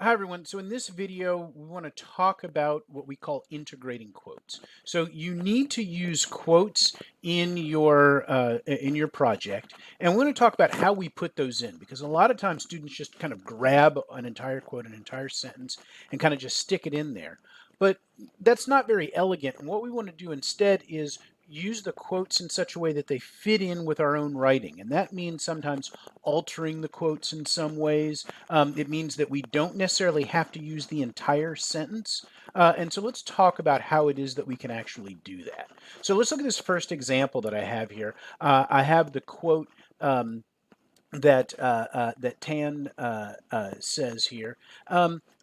Hi everyone. So in this video, we want to talk about what we call integrating quotes. So you need to use quotes in your project, and we're going to talk about how we put those in because a lot of times students just kind of grab an entire quote, an entire sentence, and kind of just stick it in there. But that's not very elegant. And what we want to do instead is use the quotes in such a way that they fit in with our own writing, and that means sometimes altering the quotes in some ways. It means that we don't necessarily have to use the entire sentence. And so let's talk about how it is that we can actually do that. So let's look at this first example that I have here. I have the quote that Tan says here.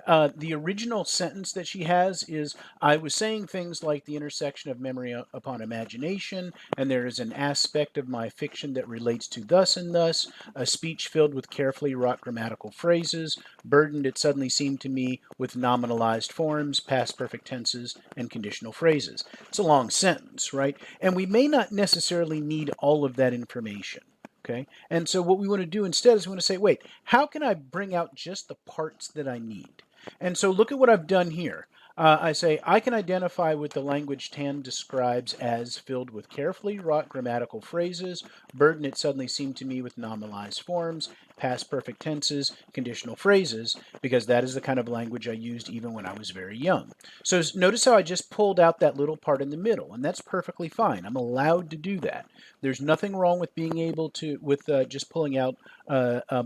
The original sentence that she has is, I was saying things like the intersection of memory upon imagination, and there is an aspect of my fiction that relates to thus and thus, a speech filled with carefully wrought grammatical phrases, burdened, it suddenly seemed to me, with nominalized forms, past perfect tenses, and conditional phrases. It's a long sentence, right? And we may not necessarily need all of that information. Okay, and so what we want to do instead is we want to say, wait, how can I bring out just the parts that I need? And so look at what I've done here. I say I can identify what the language Tan describes as filled with carefully wrought grammatical phrases, burden it suddenly seemed to me with nominalized forms, past perfect tenses, conditional phrases, because that is the kind of language I used even when I was very young. So notice how I just pulled out that little part in the middle, and that's perfectly fine. I'm allowed to do that. There's nothing wrong with being able to, with just pulling out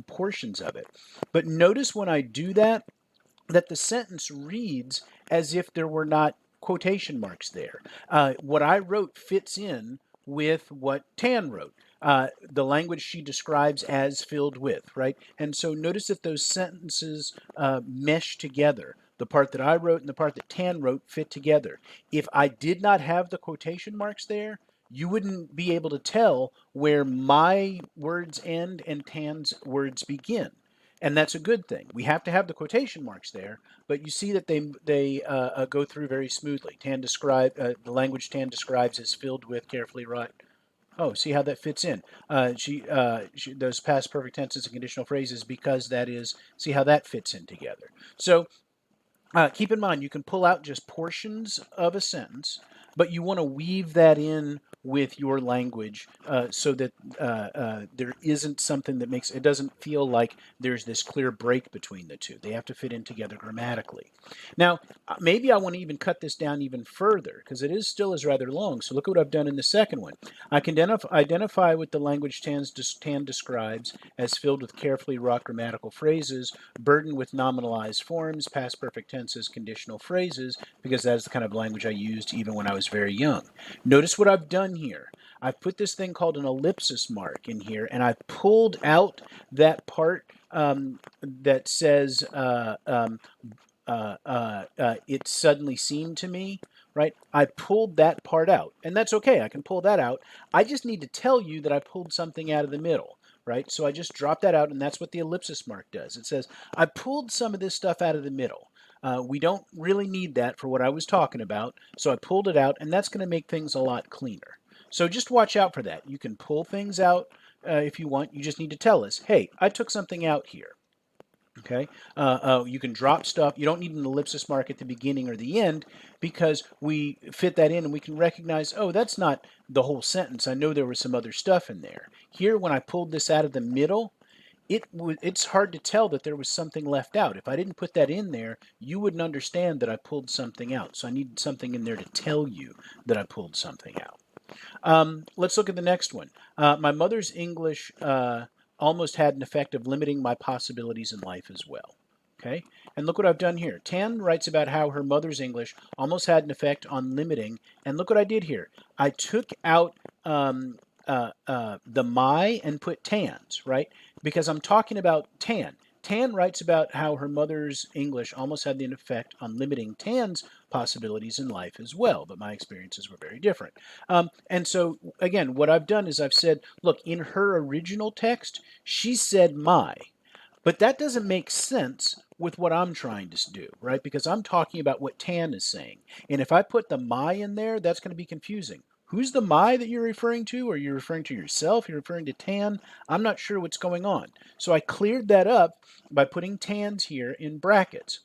portions of it. But notice when I do that, that the sentence reads as if there were not quotation marks there. What I wrote fits in with what Tan wrote. The language she describes as filled with, right? And so notice that those sentences mesh together. The part that I wrote and the part that Tan wrote fit together. If I did not have the quotation marks there, you wouldn't be able to tell where my words end and Tan's words begin. And that's a good thing. We have to have the quotation marks there, but you see that they go through very smoothly. The language Tan describes is filled with carefully wrought. Oh, see how that fits in. Those past perfect tenses and conditional phrases, because that is, see how that fits in together. So keep in mind, you can pull out just portions of a sentence, but you want to weave that in with your language so that there isn't something that makes it doesn't feel like there's this clear break between the two. They have to fit in together grammatically. Now, maybe I want to even cut this down even further because it is still is rather long. So look at what I've done in the second one. I can identify what the language Tan describes as filled with carefully wrought grammatical phrases, burdened with nominalized forms, past perfect tenses, conditional phrases, because that is the kind of language I used even when I was very young. Notice what I've done here. I've put this thing called an ellipsis mark in here, and I've pulled out that part that says it suddenly seemed to me, right? I pulled that part out, and that's okay. I can pull that out. I just need to tell you that I pulled something out of the middle, right? So I just drop that out, and that's what the ellipsis mark does. It says, I pulled some of this stuff out of the middle. We don't really need that for what I was talking about, so I pulled it out, and that's going to make things a lot cleaner. So just watch out for that. You can pull things out if you want. You just need to tell us, hey, I took something out here. Okay, you can drop stuff. You don't need an ellipsis mark at the beginning or the end because we fit that in and we can recognize, oh, that's not the whole sentence. I know there was some other stuff in there. Here, when I pulled this out of the middle, it's hard to tell that there was something left out. If I didn't put that in there, you wouldn't understand that I pulled something out. So I need something in there to tell you that I pulled something out. Let's look at the next one. My mother's English almost had an effect of limiting my possibilities in life as well. Okay, and look what I've done here. Tan writes about how her mother's English almost had an effect on limiting, and look what I did here. I took out the my and put Tan's, right? Because I'm talking about Tan. Tan writes about how her mother's English almost had an effect on limiting Tan's possibilities in life as well, but my experiences were very different. And so, again, what I've done is I've said, look, in her original text, she said my, but that doesn't make sense with what I'm trying to do, right? Because I'm talking about what Tan is saying. And if I put the my in there, that's going to be confusing. Who's the my that you're referring to? Are you referring to yourself? You're referring to tan? I'm not sure what's going on. So I cleared that up by putting tans here in brackets.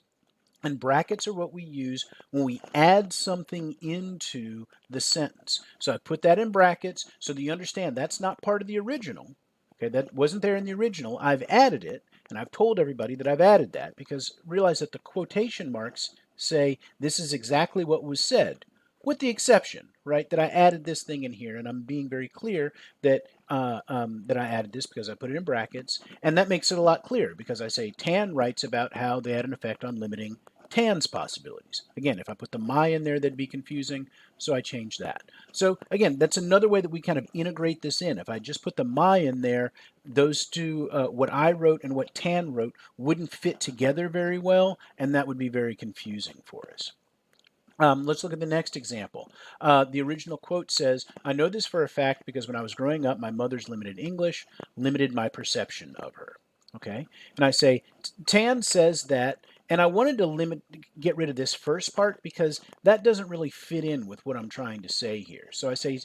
And brackets are what we use when we add something into the sentence. So I put that in brackets so that you understand that's not part of the original. Okay, that wasn't there in the original. I've added it, and I've told everybody that I've added that because realize that the quotation marks say this is exactly what was said, with the exception, right, that I added this thing in here, and I'm being very clear that that I added this because I put it in brackets, and that makes it a lot clearer because I say Tan writes about how they had an effect on limiting Tan's possibilities. Again, if I put the my in there, that'd be confusing, so I changed that. So again, that's another way that we kind of integrate this in. If I just put the my in there, those two, what I wrote and what Tan wrote, wouldn't fit together very well, and that would be very confusing for us. Let's look at the next example. The original quote says, I know this for a fact because when I was growing up, my mother's limited English limited my perception of her. Okay? And I say, Tan says that, and I wanted to get rid of this first part because that doesn't really fit in with what I'm trying to say here. So I say,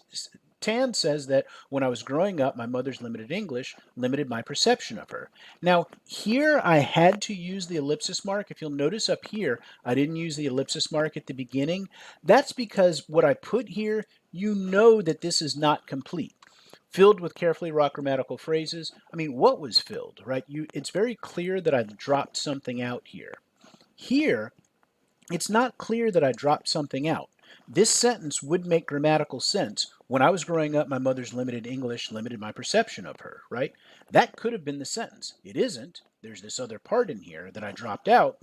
Tan says that when I was growing up, my mother's limited English limited my perception of her. Now, here I had to use the ellipsis mark. If you'll notice up here, I didn't use the ellipsis mark at the beginning. That's because what I put here, you know that this is not complete. Filled with carefully wrought grammatical phrases. I mean, what was filled, right? It's very clear that I've dropped something out here. Here, it's not clear that I dropped something out. This sentence would make grammatical sense. When I was growing up, my mother's limited English limited my perception of her, right? That could have been the sentence. It isn't. There's this other part in here that I dropped out.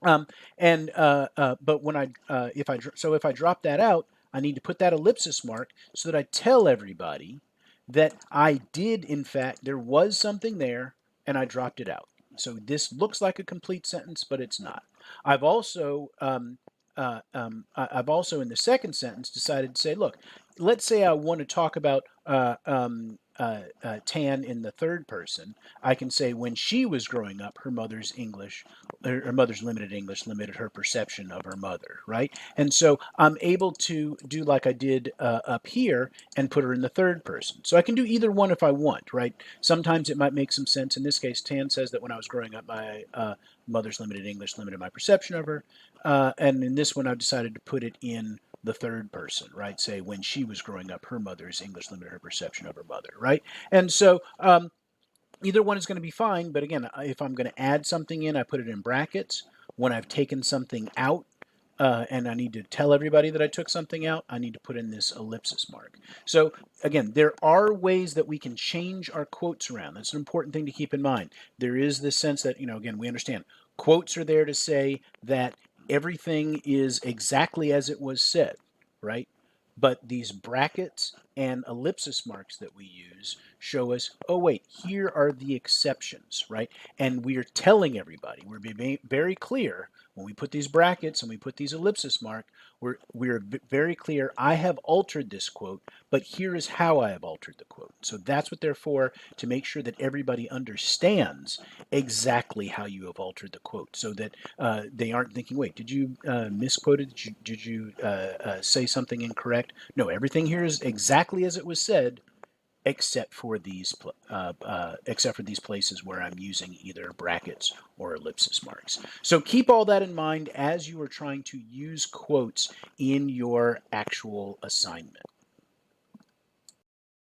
Um, but when if I drop that out, I need to put that ellipsis mark so that I tell everybody that I did, in fact, there was something there and I dropped it out. So this looks like a complete sentence, but it's not. I've also I've also in the second sentence decided to say, look, let's say I want to talk about Tan in the third person. I can say when she was growing up, her mother's limited English limited her perception of her mother, right? And so I'm able to do like I did up here and put her in the third person. So I can do either one if I want, right? Sometimes it might make some sense. In this case, Tan says that when I was growing up, my mother's limited English limited my perception of her. And in this one, I've decided to put it in the third person, right? Say when she was growing up, her mother's English limited her perception of her mother, right? And so either one is going to be fine. But again, if I'm going to add something in, I put it in brackets. When I've taken something out, and I need to tell everybody that I took something out, I need to put in this ellipsis mark. So again, there are ways that we can change our quotes around. That's an important thing to keep in mind. There is this sense that, again, we understand quotes are there to say that everything is exactly as it was said, right? But these brackets and ellipsis marks that we use show us, oh, wait, here are the exceptions, right? And we are telling everybody, we're being very clear when we put these brackets and we put these ellipsis mark, we're very clear, I have altered this quote, but here is how I have altered the quote. So that's what they're for, to make sure that everybody understands exactly how you have altered the quote so that they aren't thinking, wait, did you misquote it? Did you say something incorrect? No, everything here is exactly as it was said, except for these places where I'm using either brackets or ellipsis marks. So keep all that in mind as you are trying to use quotes in your actual assignment.